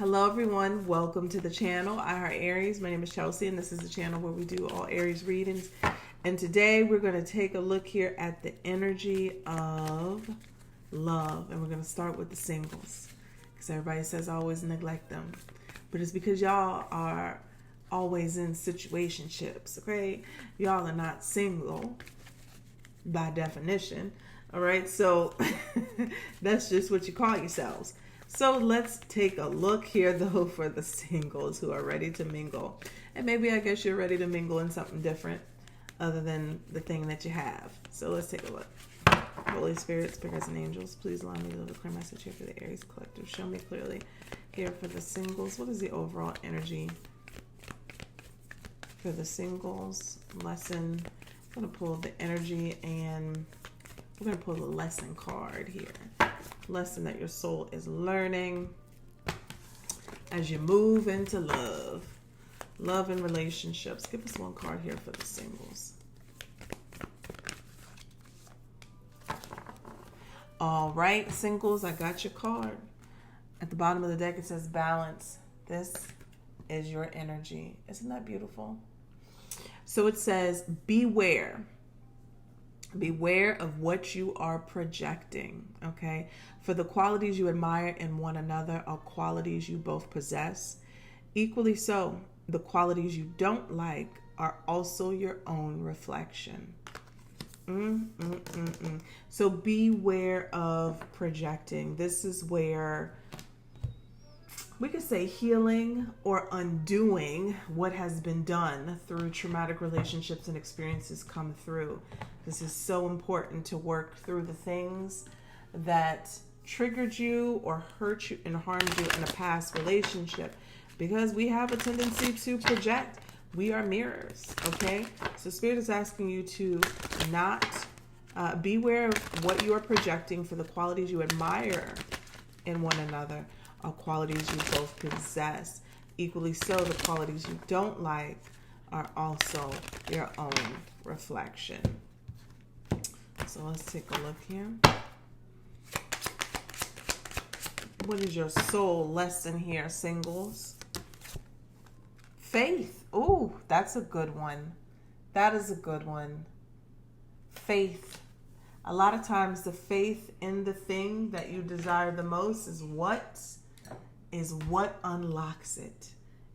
Hello everyone, welcome to the channel. I are Aries. My name is Chelsea and this is the channel where we do all Aries readings. And today we're going to take a look here at the energy of love. And we're going to start with the singles. Because everybody says I always neglect them. But it's because y'all are always in situationships, okay? Y'all are not single by definition. All right, so that's just what you call yourselves. So let's take a look here, though, for the singles who are ready to mingle. And maybe I guess you're ready to mingle in something different other than the thing that you have. So let's take a look. Holy Spirit, spirits, and angels, please allow me to deliver a clear message here for the Aries collective. Show me clearly here for the singles. What is the overall energy for the singles lesson? I'm going to pull the energy and we're going to pull the lesson card here. Lesson that your soul is learning as you move into love and relationships. Give us one card here for the singles. All right, singles, I got your card. At the bottom of the deck it says balance. This is your energy. Isn't that beautiful? So it says beware of what you are projecting, okay? For the qualities you admire in one another are qualities you both possess. Equally so, the qualities you don't like are also your own reflection. So beware of projecting. This is where we could say healing or undoing what has been done through traumatic relationships and experiences come through. This is so important to work through the things that triggered you or hurt you and harmed you in a past relationship, because we have a tendency to project. We are mirrors, okay? So Spirit is asking you to not beware of what you are projecting. For the qualities you admire in one another are qualities you both possess. Equally so, the qualities you don't like are also your own reflection. So let's take a look here. What is your soul lesson here, singles? Faith. Ooh, that's a good one. That is a good one. Faith. A lot of times the faith in the thing that you desire the most is what unlocks it.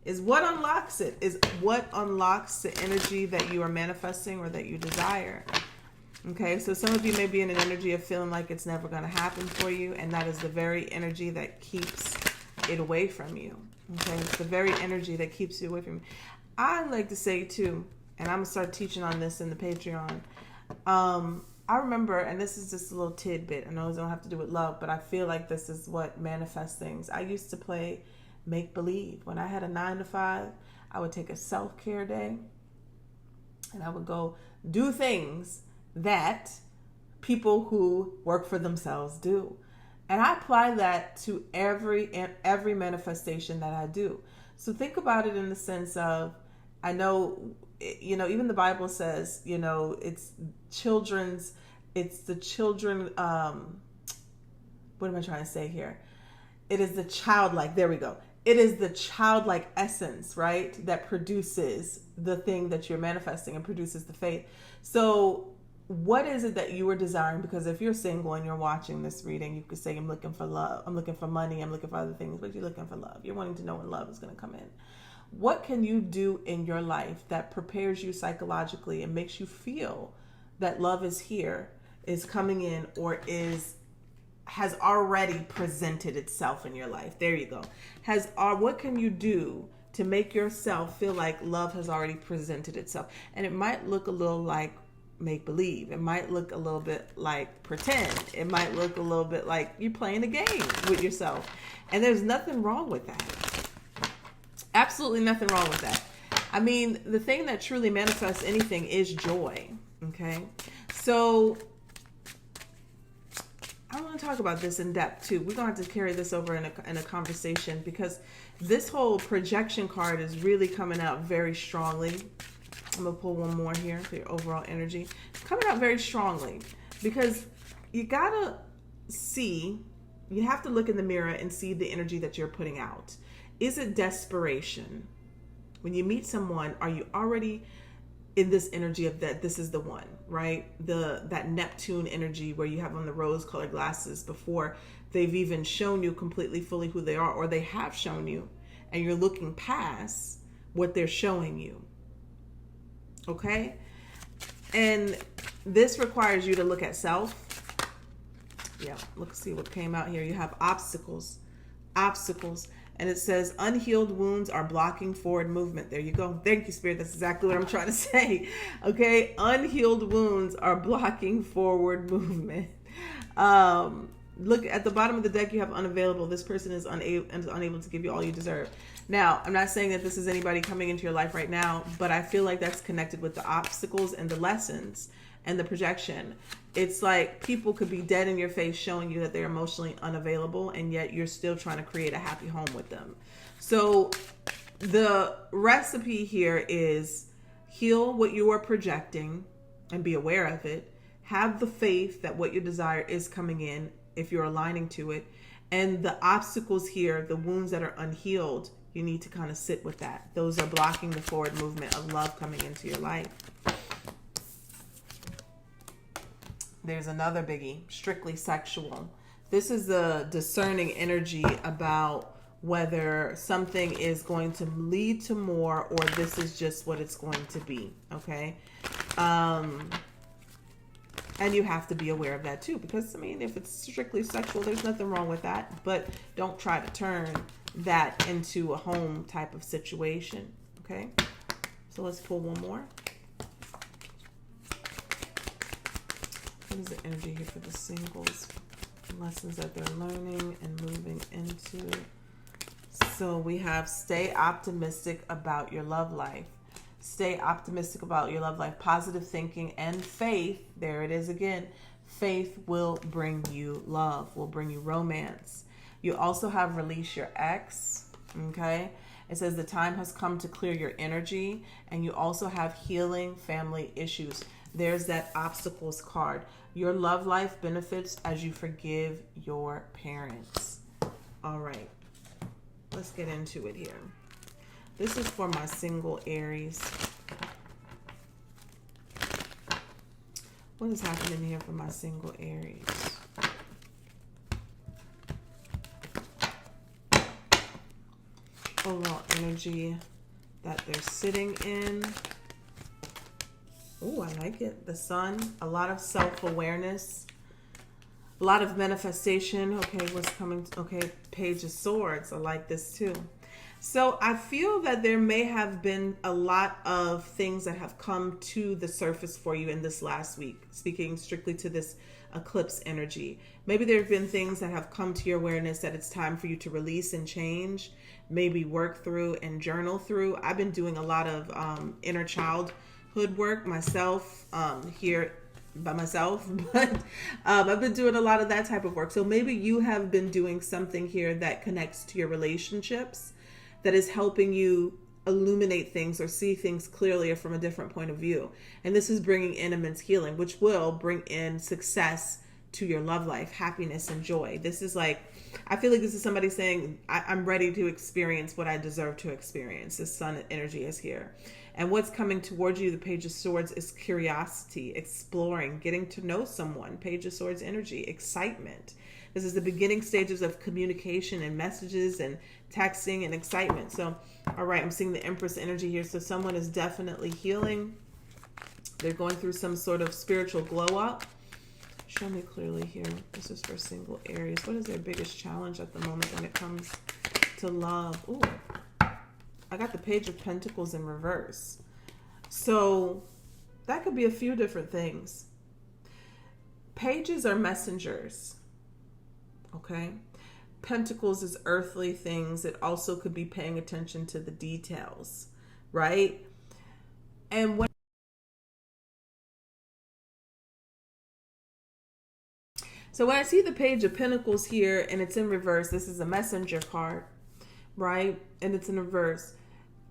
Is what unlocks it. Is what unlocks the energy that you are manifesting or that you desire. Okay, so some of you may be in an energy of feeling like it's never going to happen for you, and that is the very energy that keeps it away from you. Okay, it's the very energy that keeps you away from you. I like to say too, and I'm going to start teaching on this in the Patreon. I remember, and this is just a little tidbit, I know it don't have to do with love, but I feel like this is what manifests things. I used to play make-believe. When I had a 9-to-5, I would take a self-care day, and I would go do things that people who work for themselves do. And I apply that to every manifestation that I do. So think about it in the sense of, I know, even the Bible says, it's the children, what am I trying to say here? It is the childlike, there we go. It is the childlike essence, right? That produces the thing that you're manifesting and produces the faith. So what is it that you are desiring? Because if you're single and you're watching this reading, you could say, I'm looking for love, I'm looking for money, I'm looking for other things, but you're looking for love. You're wanting to know when love is going to come in. What can you do in your life that prepares you psychologically and makes you feel that love is here, is coming in, or has already presented itself in your life? There you go. What can you do to make yourself feel like love has already presented itself? And it might look a little like make-believe. It might look a little bit like pretend. It might look a little bit like you're playing a game with yourself. And there's nothing wrong with that. Absolutely nothing wrong with that. I mean, the thing that truly manifests anything is joy. Okay? So I want to talk about this in depth too. We're going to have to carry this over in a conversation, because this whole projection card is really coming out very strongly. I'm going to pull one more here for your overall energy. It's coming out very strongly because you got to see you have to look in the mirror and see the energy that you're putting out. Is it desperation? When you meet someone, are you already in this energy of that this is the one, right? That Neptune energy where you have on the rose-colored glasses before they've even shown you completely fully who they are, or they have shown you, and you're looking past what they're showing you. Okay? And this requires you to look at self. Yeah, let's see what came out here. You have obstacles. And it says unhealed wounds are blocking forward movement. There you go. Thank you, Spirit. That's exactly what I'm trying to say. Okay, unhealed wounds are blocking forward movement. Look at the bottom of the deck. You have unavailable. This person is unable to give you all you deserve. Now, I'm not saying that this is anybody coming into your life right now, but I feel like that's connected with the obstacles and the lessons and the projection. It's like people could be dead in your face showing you that they're emotionally unavailable, and yet you're still trying to create a happy home with them. So the recipe here is heal what you are projecting and be aware of it. Have the faith that what you desire is coming in if you're aligning to it. And the obstacles here, the wounds that are unhealed, you need to kind of sit with that. Those are blocking the forward movement of love coming into your life. There's another biggie, strictly sexual. This is the discerning energy about whether something is going to lead to more or this is just what it's going to be, okay? And you have to be aware of that too, because I mean, if it's strictly sexual, there's nothing wrong with that, but don't try to turn that into a home type of situation, okay? So let's pull one more. What is the energy here for the singles? Lessons that they're learning and moving into. So we have stay optimistic about your love life. Stay optimistic about your love life. Positive thinking and faith. There it is again. Faith will bring you love, will bring you romance. You also have release your ex. Okay. It says the time has come to clear your energy. And you also have healing family issues. There's that obstacles card. Your love life benefits as you forgive your parents. All right. Let's get into it here. This is for my single Aries. What is happening here for my single Aries? Overall energy that they're sitting in. Oh, I like it. The sun, a lot of self-awareness, a lot of manifestation. Okay, what's coming? Okay, Page of Swords. I like this too. So I feel that there may have been a lot of things that have come to the surface for you in this last week, speaking strictly to this eclipse energy. Maybe there have been things that have come to your awareness that it's time for you to release and change, maybe work through and journal through. I've been doing a lot of inner childhood work myself here by myself, but I've been doing a lot of that type of work. So maybe you have been doing something here that connects to your relationships, that is helping you illuminate things or see things clearly or from a different point of view. And this is bringing in immense healing, which will bring in success to your love life, happiness and joy. This is like, I feel like this is somebody saying, I'm ready to experience what I deserve to experience. The sun energy is here. And what's coming towards you, the Page of Swords, is curiosity, exploring, getting to know someone. Page of Swords energy, excitement. This is the beginning stages of communication and messages and texting and excitement. So, all right, I'm seeing the Empress energy here. So someone is definitely healing. They're going through some sort of spiritual glow up. Show me clearly here. This is for single Aries. What is their biggest challenge at the moment when it comes to love? Ooh, I got the Page of Pentacles in reverse. So that could be a few different things. Pages are messengers. Okay. Pentacles is earthly things. It also could be paying attention to the details, right? And when I see the Page of Pentacles here and it's in reverse, this is a messenger card, right? And it's in reverse.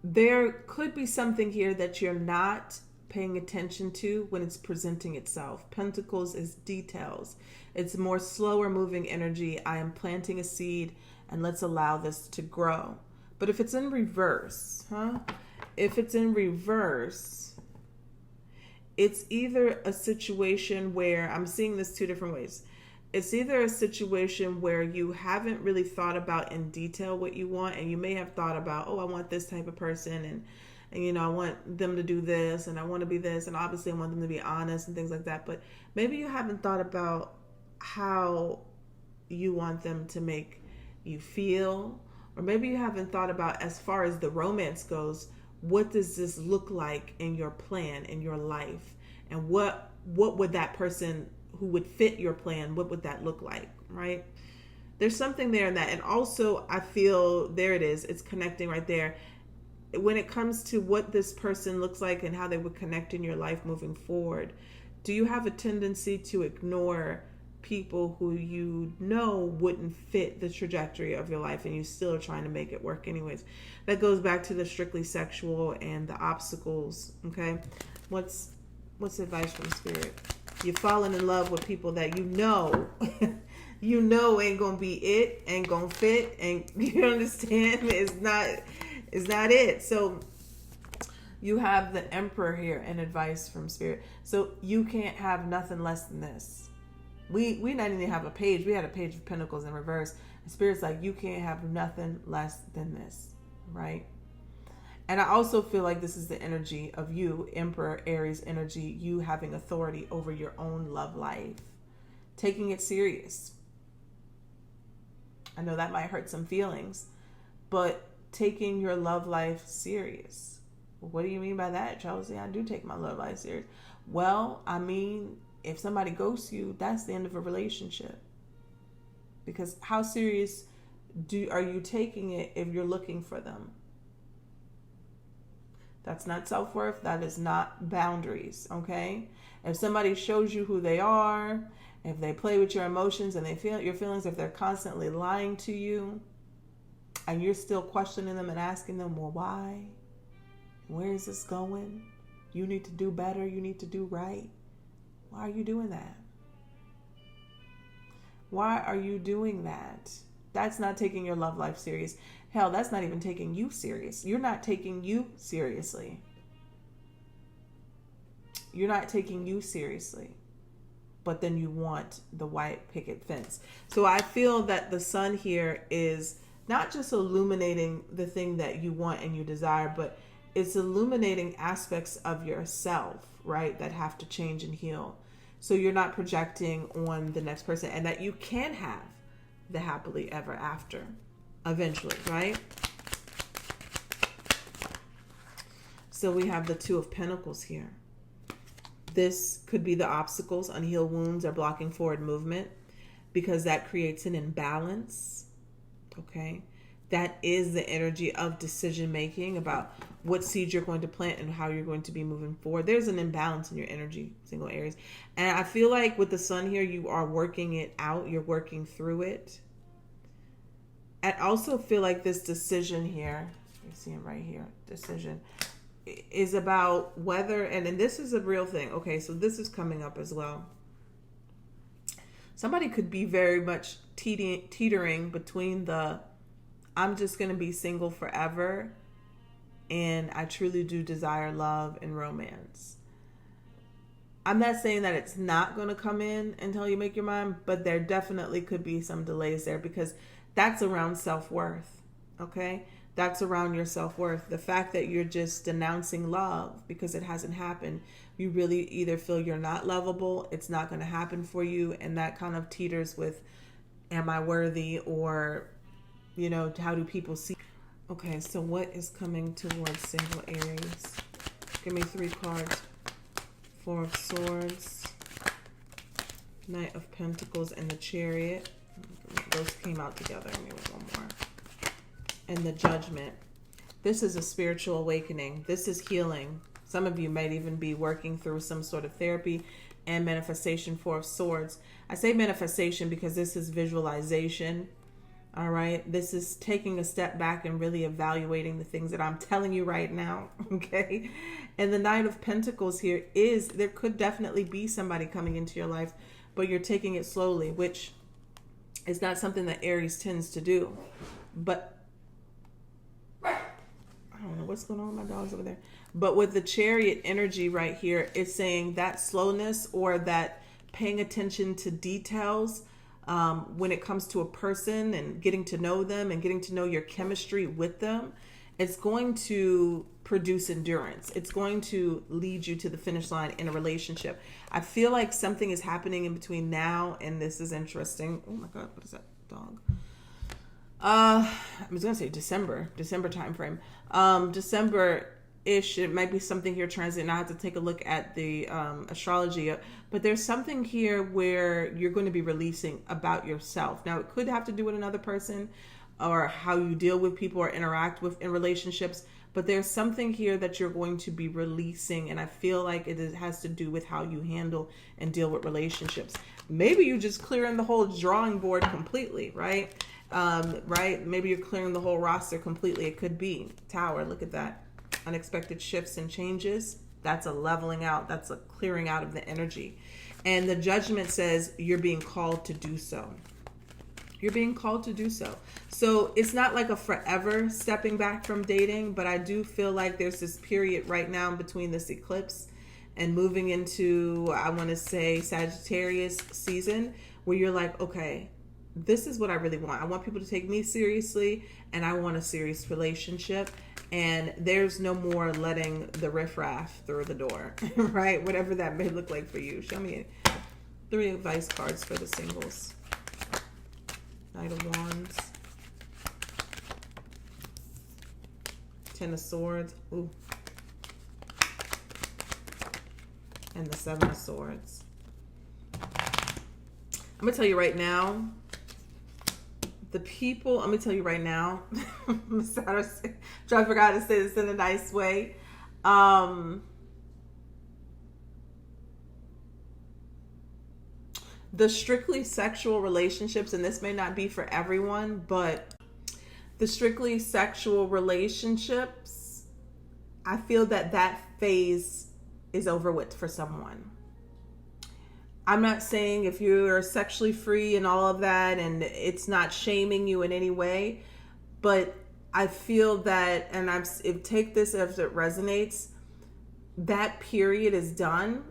There could be something here that you're not paying attention to when it's presenting itself. Pentacles is details. It's more slower moving energy. I am planting a seed and let's allow this to grow. But if it's in reverse, If it's in reverse, it's either a situation where, I'm seeing this two different ways. It's either a situation where you haven't really thought about in detail what you want, and you may have thought about, oh, I want this type of person, and you know, I want them to do this, and I want to be this, and obviously I want them to be honest and things like that. But maybe you haven't thought about how you want them to make you feel, or maybe you haven't thought about, as far as the romance goes, what does this look like in your plan, in your life, and what would that person who would fit your plan, what would that look like, right? There's something there in that. And also I feel, there it is, it's connecting right there. When it comes to what this person looks like and how they would connect in your life moving forward, do you have a tendency to ignore people who you know wouldn't fit the trajectory of your life, and you still are trying to make it work anyways? That goes back to the strictly sexual and the obstacles. Okay, what's advice from Spirit? You're falling in love with people that you know ain't gonna be it, ain't gonna fit, and you understand it's not it. So you have the Emperor here in advice from Spirit. So you can't have nothing less than this. We not even have a page. We had a page of Pentacles in reverse. And Spirit's like, you can't have nothing less than this, right? And I also feel like this is the energy of you, Emperor, Aries energy, you having authority over your own love life, taking it serious. I know that might hurt some feelings, but taking your love life serious. What do you mean by that, Chelsea? I do take my love life serious. Well, I mean, if somebody ghosts you, that's the end of a relationship. Because how serious are you taking it if you're looking for them? That's not self-worth. That is not boundaries, okay? If somebody shows you who they are, if they play with your emotions and they feel your feelings, if they're constantly lying to you, and you're still questioning them and asking them, well, why? Where is this going? You need to do better. You need to do right. Why are you doing that? Why are you doing that? That's not taking your love life serious. Hell, that's not even taking you serious. You're not taking you seriously. You're not taking you seriously. But then you want the white picket fence. So I feel that the sun here is not just illuminating the thing that you want and you desire, but it's illuminating aspects of yourself, right, that have to change and heal. So you're not projecting on the next person, and that you can have the happily ever after eventually, right? So we have the Two of Pentacles here. This could be the obstacles, unhealed wounds, or blocking forward movement, because that creates an imbalance. Okay, that is the energy of decision making about what seeds you're going to plant and how you're going to be moving forward. There's an imbalance in your energy, single Aries. And I feel like with the sun here, you are working it out. You're working through it. I also feel like this decision here, you see it right here, decision, is about whether, and this is a real thing. Okay, so this is coming up as well. Somebody could be very much teetering between the, I'm just going to be single forever, and I truly do desire love and romance. I'm not saying that it's not going to come in until you make your mind, but there definitely could be some delays there, because that's around self-worth, okay? That's around your self-worth. The fact that you're just denouncing love because it hasn't happened, you really either feel you're not lovable, it's not going to happen for you, and that kind of teeters with, am I worthy, or, you know, how do people see? Okay, so what is coming towards single Aries? Give me 3 cards. 4 of Swords, Knight of Pentacles, and the Chariot. Those came out together. Maybe one more. And the Judgment. This is a spiritual awakening. This is healing. Some of you might even be working through some sort of therapy and manifestation. 4 of Swords. I say manifestation because this is visualization. All right. This is taking a step back and really evaluating the things that I'm telling you right now. Okay. And the Knight of Pentacles here is, there could definitely be somebody coming into your life, but you're taking it slowly, which is not something that Aries tends to do. But I don't know what's going on with my dogs over there. But with the Chariot energy right here, it's saying that slowness or that paying attention to details when it comes to a person and getting to know them and getting to know your chemistry with them, it's going to produce endurance. It's going to lead you to the finish line in a relationship. I feel like something is happening in between now and this is interesting. Oh my God, what is that dog? I was going to say December time frame. December-ish, it might be something here transit. I have to take a look at the astrology. But there's something here where you're going to be releasing about yourself. Now, it could have to do with another person or how you deal with people or interact with in relationships. But there's something here that you're going to be releasing. And I feel like has to do with how you handle and deal with relationships. Maybe you're just clearing the whole drawing board completely, right? Right? Maybe you're clearing the whole roster completely. It could be. Tower, look at that. Unexpected shifts and changes. That's a leveling out. That's a clearing out of the energy. And the Judgment says you're being called to do so. You're being called to do so. So it's not like a forever stepping back from dating, but I do feel like there's this period right now in between this eclipse and moving into, I want to say, Sagittarius season, where you're like, okay, this is what I really want. I want people to take me seriously, and I want a serious relationship. And there's no more letting the riffraff through the door, right? Whatever that may look like for you. Show me 3 advice cards for the singles. Knight of Wands. 10 of Swords. Ooh. And the 7 of Swords. I'm going to tell you right now, the people, I'm going to tell you right now, I forgot to say this in a nice way. The strictly sexual relationships, and this may not be for everyone, but the strictly sexual relationships, I feel that phase is over with for someone. I'm not saying if you're sexually free and all of that, and it's not shaming you in any way, but I feel that, and take this as it resonates, that period is done.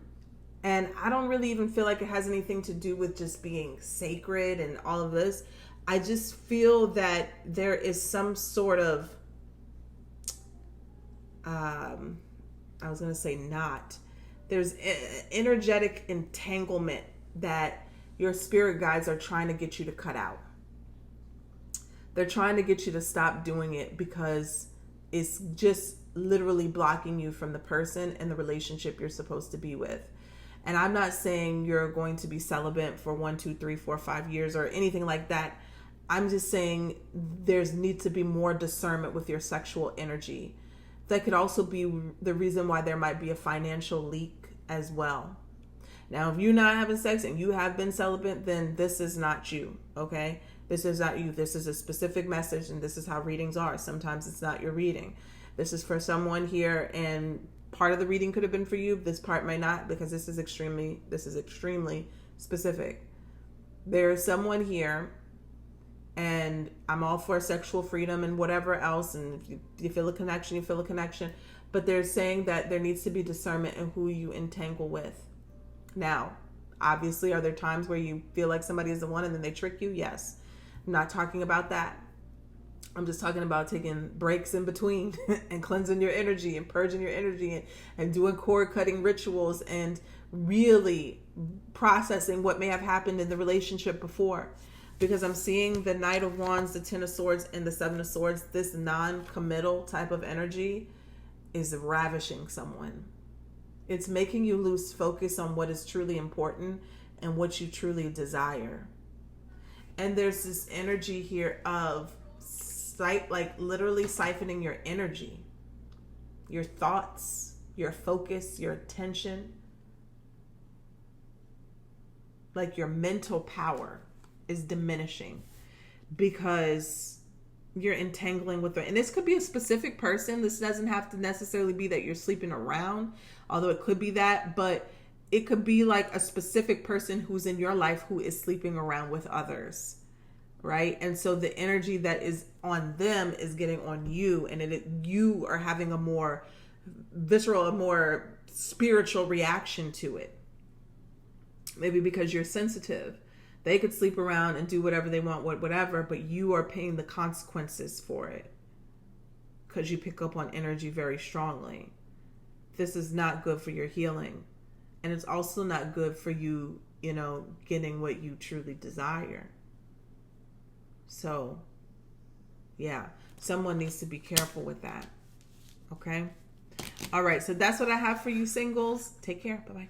And I don't really even feel like it has anything to do with just being sacred and all of this. I just feel that there is some sort of, I was going to say knot. There's energetic entanglement that your spirit guides are trying to get you to cut out. They're trying to get you to stop doing it because it's just literally blocking you from the person and the relationship you're supposed to be with. And I'm not saying you're going to be celibate for 1, 2, 3, 4, 5 years or anything like that. I'm just saying there's need to be more discernment with your sexual energy. That could also be the reason why there might be a financial leak as well. Now, if you're not having sex and you have been celibate, then this is not you, okay? This is not you. This is a specific message, and this is how readings are. Sometimes it's not your reading. This is for someone here, and part of the reading could have been for you. This part may not, because this is extremely specific. There is someone here, and I'm all for sexual freedom and whatever else. And if you feel a connection, you feel a connection. But they're saying that there needs to be discernment in who you entangle with. Now, obviously, are there times where you feel like somebody is the one and then they trick you? Yes. I'm not talking about that. I'm just talking about taking breaks in between and cleansing your energy and purging your energy and doing cord cutting rituals and really processing what may have happened in the relationship before. Because I'm seeing the Knight of Wands, the 10 of Swords, and the 7 of Swords. This non-committal type of energy is ravishing someone. It's making you lose focus on what is truly important and what you truly desire. And there's this energy here of like literally siphoning your energy, your thoughts, your focus, your attention, like your mental power is diminishing because you're entangling with them. And this could be a specific person. This doesn't have to necessarily be that you're sleeping around, although it could be that, but it could be like a specific person who's in your life who is sleeping around with others, right? And so the energy that is on them is getting on you, and you are having a more visceral, a more spiritual reaction to it. Maybe because you're sensitive. They could sleep around and do whatever they want, whatever, but you are paying the consequences for it because you pick up on energy very strongly. This is not good for your healing. And it's also not good for you, getting what you truly desire. So, yeah, someone needs to be careful with that. Okay? All right, so that's what I have for you, singles. Take care. Bye-bye.